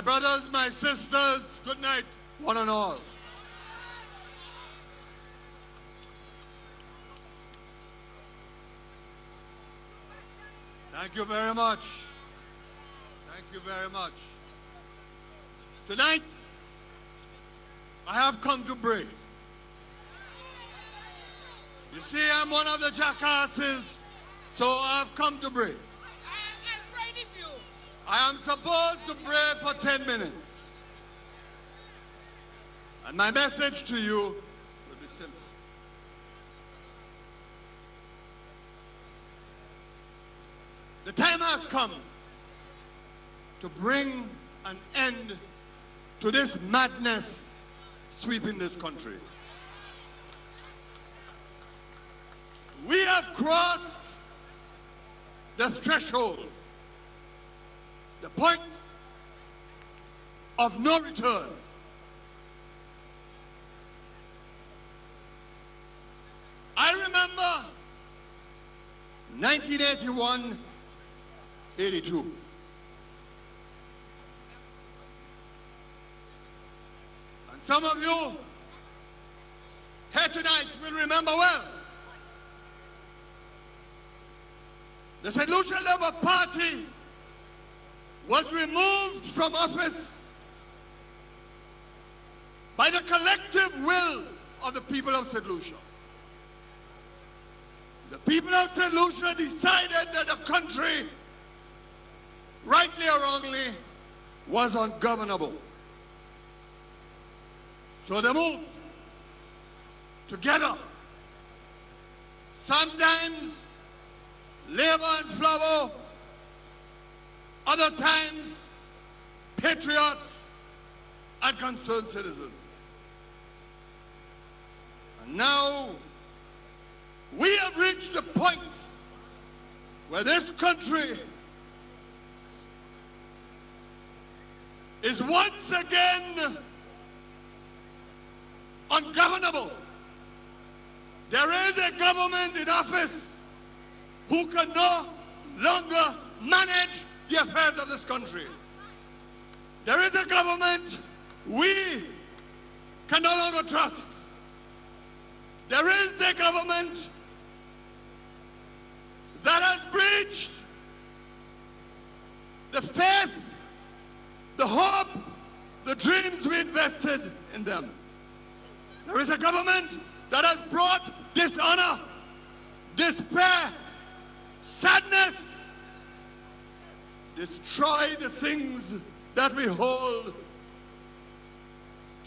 My brothers, my sisters, good night, one and all. Thank you very much. Thank you very much. Tonight, I have come to pray. You see, I'm one of the jackasses, so I've come to pray. I prayed with you. I am supposed to pray for 10 minutes. And my message to you will be simple. The time has come to bring an end to this madness sweeping this country. We have crossed the threshold, the point of no return. I remember 1981, 82. And some of you here tonight will remember well. The St. Lucia Labour Party was removed from office by the collective will of the people of St. Lucia. The people of St. Lucia decided that the country, rightly or wrongly, was ungovernable. So they moved together. Sometimes labor and flower, other times patriots and concerned citizens. And now we have reached a point where this country is once again ungovernable. There is a government in office who can no longer manage the affairs of this country. There is a government we can no longer trust. There is a government that has breached the faith, the hope, the dreams we invested in them. There is a government that has brought dishonor, despair, sadness, destroy the things that we hold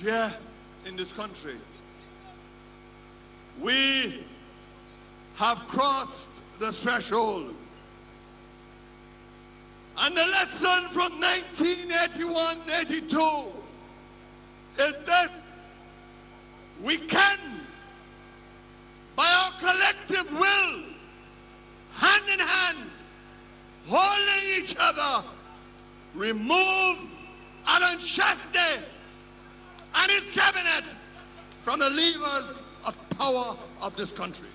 dear in this country. We have crossed the threshold. And the lesson from 1981-82 is this: we can, by our collective will, hand in hand, holding each other, remove Alan Shastey and his cabinet from the levers of power of this country.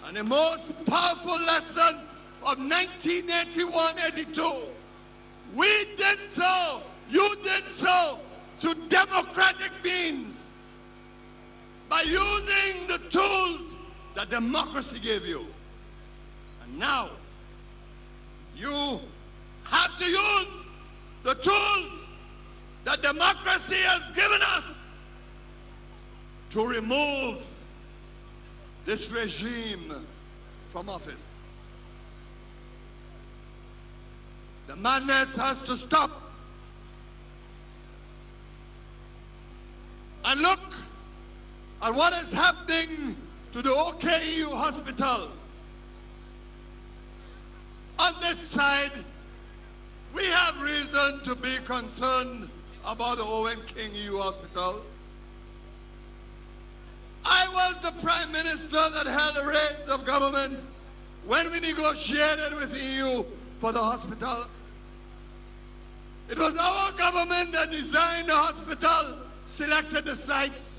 And the most powerful lesson of 1981-82, we did so, you did so, through democratic means, by using the tools that democracy gave you. And now, you have to use the tools that democracy has given us to remove this regime from office. The madness has to stop. And look at what is happening to the OKU hospital. On this side, we have reason to be concerned about the Owen King EU Hospital. I was the Prime Minister that held the reins of government when we negotiated with EU for the hospital. It was our government that designed the hospital, selected the site.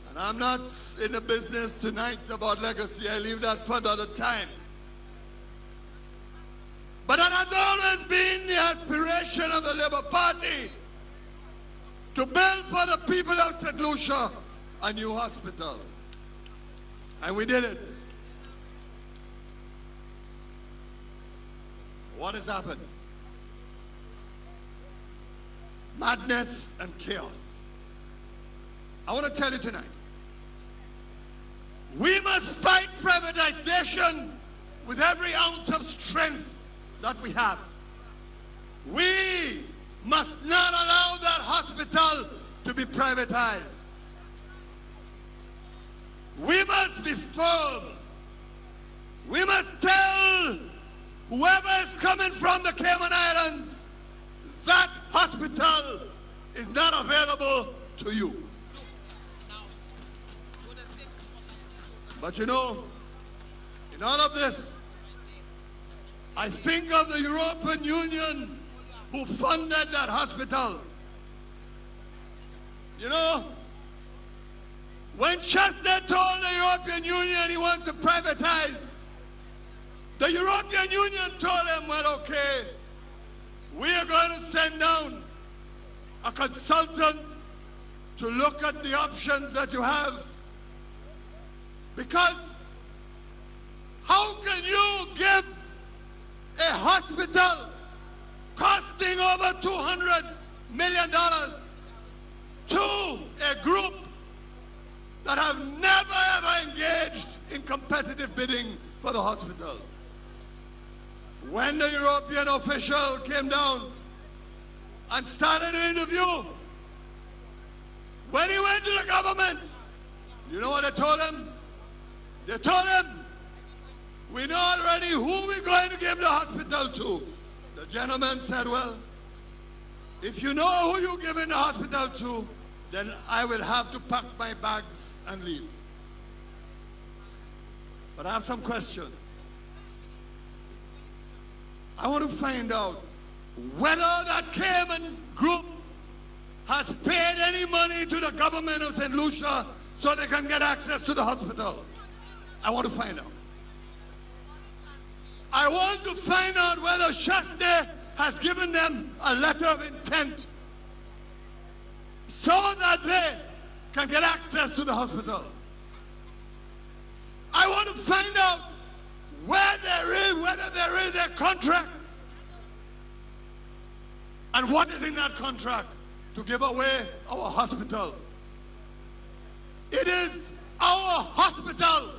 And I'm not in the business tonight about legacy. I leave that for another time. But that has always been the aspiration people of St. Lucia a new hospital. And we did it. What has happened? Madness and chaos. I want to tell you tonight, we must fight privatization with every ounce of strength that we have. We must not allow that hospital to be privatized. We must be firm. We must tell whoever is coming from the Cayman Islands that hospital is not available to you. But you know, in all of this, I think of the European Union who funded that hospital. You know, when Chester told the European Union he wants to privatize, the European Union told him, well, okay, we are going to send down a consultant to look at the options that you have. Because how can you give a hospital costing over $200 million to a group that have never ever engaged in competitive bidding for the hospital? When the European official came down and started the interview, when he went to the government, you know what they told him? They told him, we know already who we're going to give the hospital to. The gentleman said, well, if you know who you're giving the hospital to, then I will have to pack my bags and leave. But I have some questions. I want to find out whether that Cayman group has paid any money to the government of St. Lucia so they can get access to the hospital. I want to find out. I want to find out whether Shasta has given them a letter of intent so that they can get access to the hospital. I want to find out whether there is a contract and what is in that contract to give away our hospital. It is our hospital.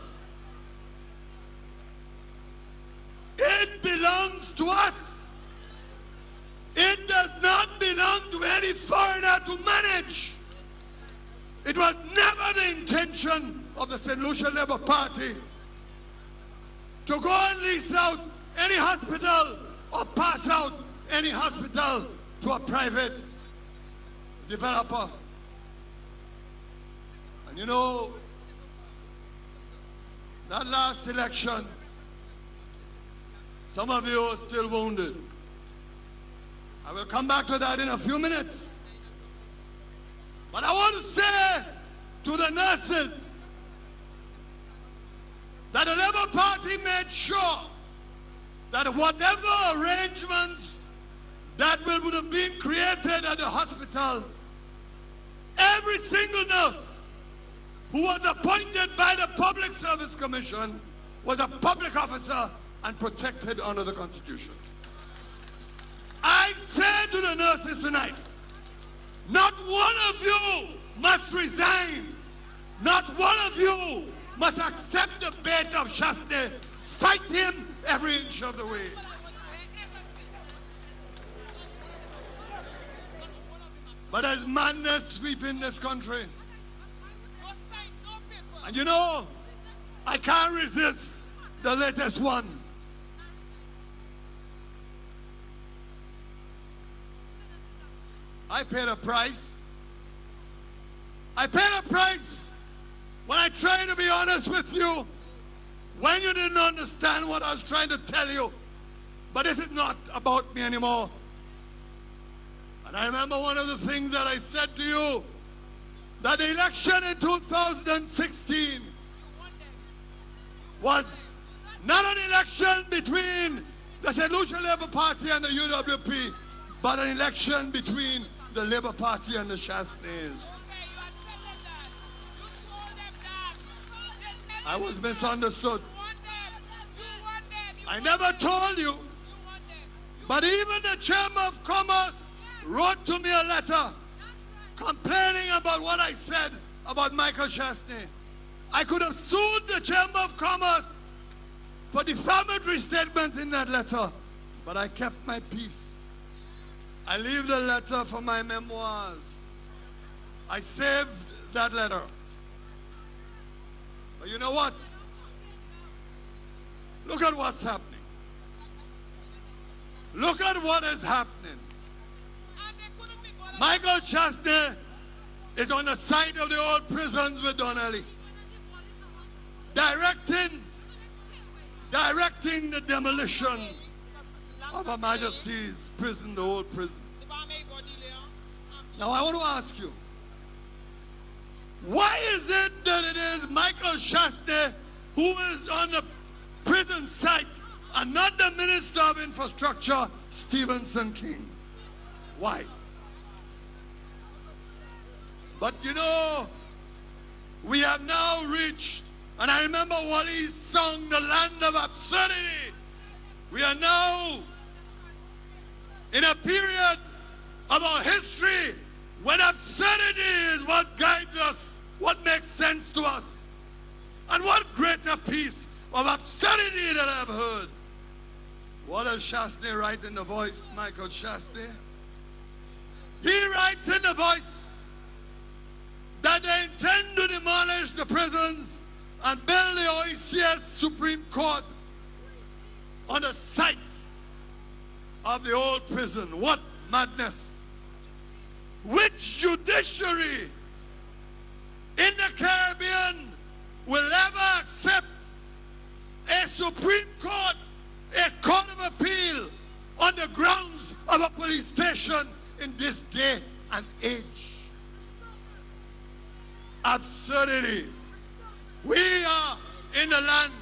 It belongs to us. It does not belong to any foreigner to manage. It was never the intention of the St. Lucia Labour Party to go and lease out any hospital or pass out any hospital to a private developer. And you know, that last election, some of you are still wounded. I will come back to that in a few minutes. But I want to say to the nurses that the Labour Party made sure that whatever arrangements that would have been created at the hospital, every single nurse who was appointed by the Public Service Commission was a public officer and protected under the Constitution. I say to the nurses tonight, not one of you must resign. Not one of you must accept the bait of Shasta. Fight him every inch of the way. But there's madness sweeping this country. And you know, I can't resist the latest one. I paid a price. I paid a price when I tried to be honest with you, when you didn't understand what I was trying to tell you. But this is not about me anymore. And I remember one of the things that I said to you, that the election in 2016 was not an election between the St. Lucia Labour Party and the UWP, but an election between the Labour Party and the Shastas. I was misunderstood. You want them. You want them. You I want never them. told you. You want them. But even the Chamber of Commerce wrote to me a letter complaining about what I said about Michael Chastney. I could have sued the Chamber of Commerce for defamatory statements in that letter, but I kept my peace. I leave the letter for my memoirs. I saved that letter. But you know what? Look at what's happening. Look at what is happening. And they couldn't be bothered. Michael Chastney is on the site of the old prisons with Donnelly, directing the demolition of Her Majesty's prison, the old prison. Now I want to ask you, why is it that it is Michael Chastney who is on the prison site and not the Minister of Infrastructure, Stephenson King? Why? But you know, we have now reached, and I remember Wally's song, The Land of Absurdity. We are now in a period of our history when absurdity is what guides us, what makes sense to us. And what greater piece of absurdity that I've heard. What does Chastney write in The Voice, Michael Chastney? He writes in The Voice that they intend to demolish the prisons and build the OECS Supreme Court on the site of the old prison. What madness! Which judiciary in the Caribbean will ever accept a Supreme Court, a court of appeal on the grounds of a police station in this day and age? Absurdity. We are in the land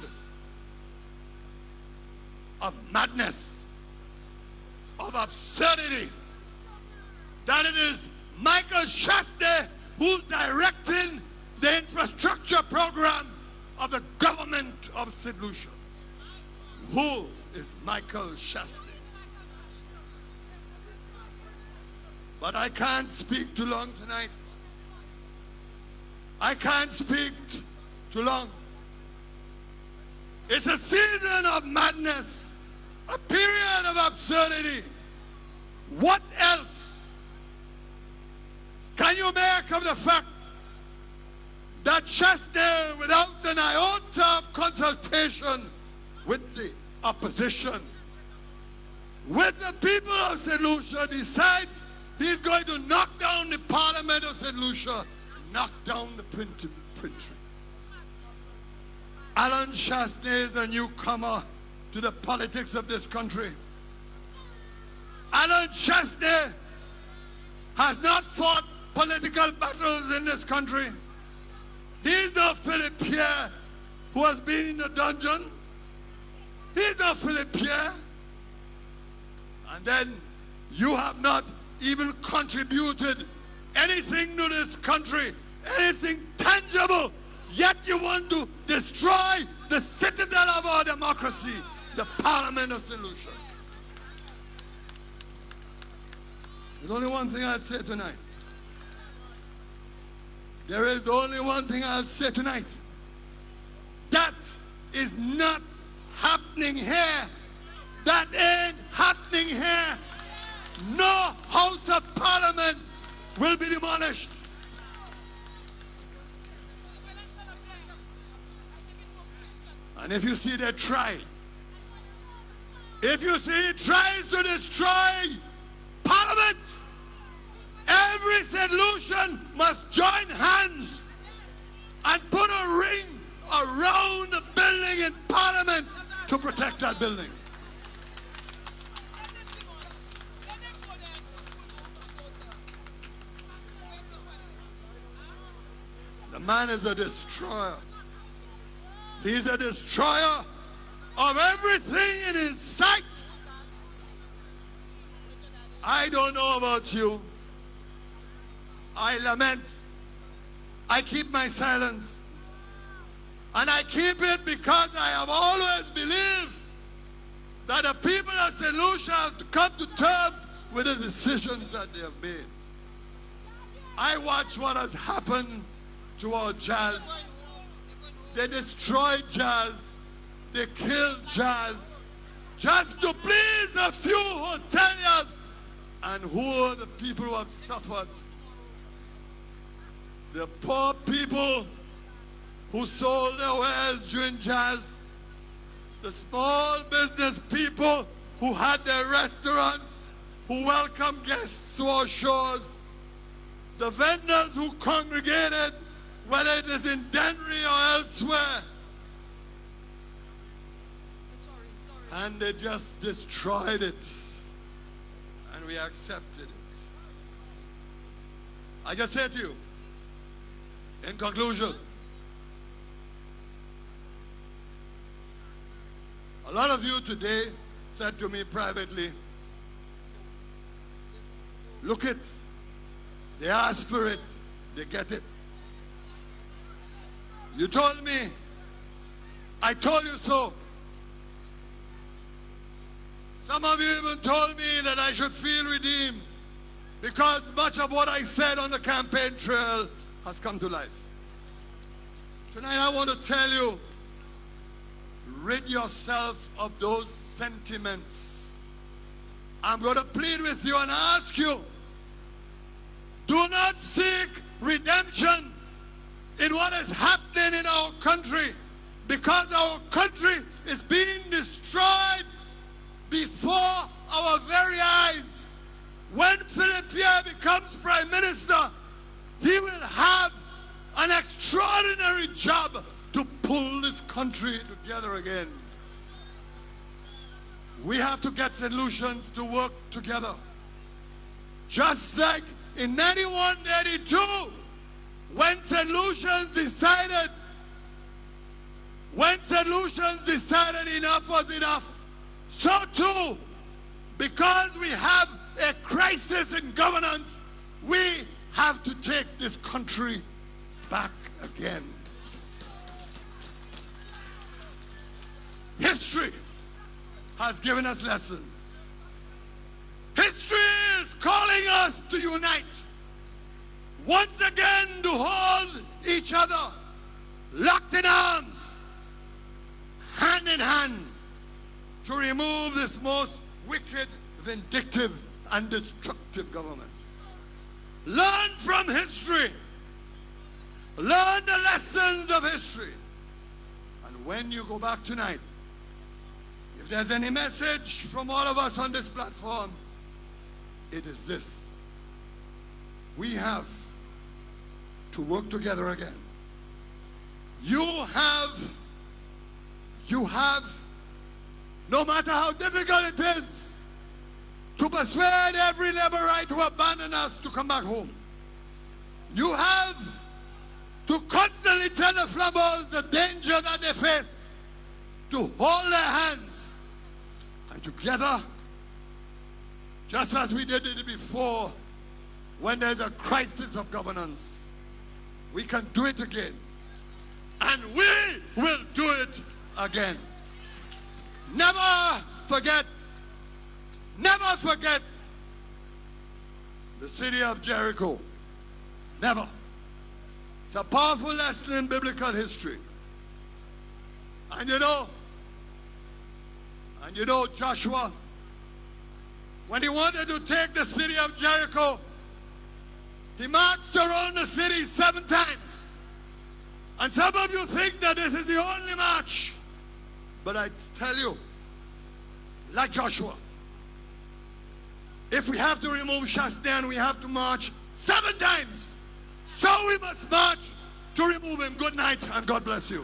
of madness, of absurdity. That it is Michael Chastney who's directing the infrastructure program of the government of St. Lucia. Who is Michael Chastney? But I can't speak too long tonight. I can't speak too long. It's a season of madness, a period of absurdity. What else can you make of the fact that Chastney, without an iota of consultation with the opposition, with the people of St. Lucia, decides he's going to knock down the Parliament of St. Lucia, knock down the printing? Alan Chastney is a newcomer to the politics of this country. Alan Chastney has not fought political battles in this country. He's not Philip Pierre, who has been in the dungeon. He's not Philip Pierre. And then you have not even contributed anything to this country, anything tangible, yet you want to destroy the citadel of our democracy, the Parliament of St. Lucia. There's only one thing I'd say tonight. There is only one thing I'll say tonight. That is not happening here. That ain't happening here. No House of Parliament will be demolished. And if you see they try, if you see it tries to destroy Parliament, every St. Lucian must join hands and put a ring around the building in Parliament to protect that building. The man is a destroyer. He's a destroyer of everything in his sight. I don't know about you. I lament. I keep my silence. And I keep it because I have always believed that the people of St. Lucia have to come to terms with the decisions that they have made. I watch what has happened to our jazz. They destroyed jazz. They killed jazz just to please a few hoteliers. And who are the people who have suffered? The poor people who sold their wares during jazz, the small business people who had their restaurants, who welcomed guests to our shores, the vendors who congregated, whether it is in Dennery or elsewhere, and they just destroyed it, and we accepted it. I just said to you, in conclusion, a lot of you today said to me privately, look it, they asked for it, they get it. You told me, I told you so. Some of you even told me that I should feel redeemed because much of what I said on the campaign trail has come to life. Tonight I want to tell you, rid yourself of those sentiments. I'm going to plead with you and ask you, do not seek redemption in what is happening in our country, because our country is being destroyed before our very eyes. When Philip Pierre becomes Prime Minister, he will have an extraordinary job to pull this country together again. We have to get solutions to work together. Just like in 91-92, when St. Lucians decided enough was enough, so too, because we have a crisis in governance, we have to take this country back again. History has given us lessons. History is calling us to unite. Once again to hold each other locked in arms, hand in hand, to remove this most wicked, vindictive, and destructive government. Learn from history. Learn the lessons of history. And when you go back tonight, if there's any message from all of us on this platform, it is this: we have to work together again. You have, no matter how difficult it is, to persuade every Labourite who abandoned us to come back home. You have to constantly tell the Flambeaus the danger that they face, to hold their hands, and together, just as we did it before, when there's a crisis of governance, we can do it again. And we will do it again. Never forget the city of Jericho. Never. It's a powerful lesson in biblical history. And you know Joshua, when he wanted to take the city of Jericho, he marched around the city 7 times. And some of you think that this is the only march. But I tell you, like Joshua, if we have to remove Shastan, we have to march 7 times. So we must march to remove him. Good night and God bless you.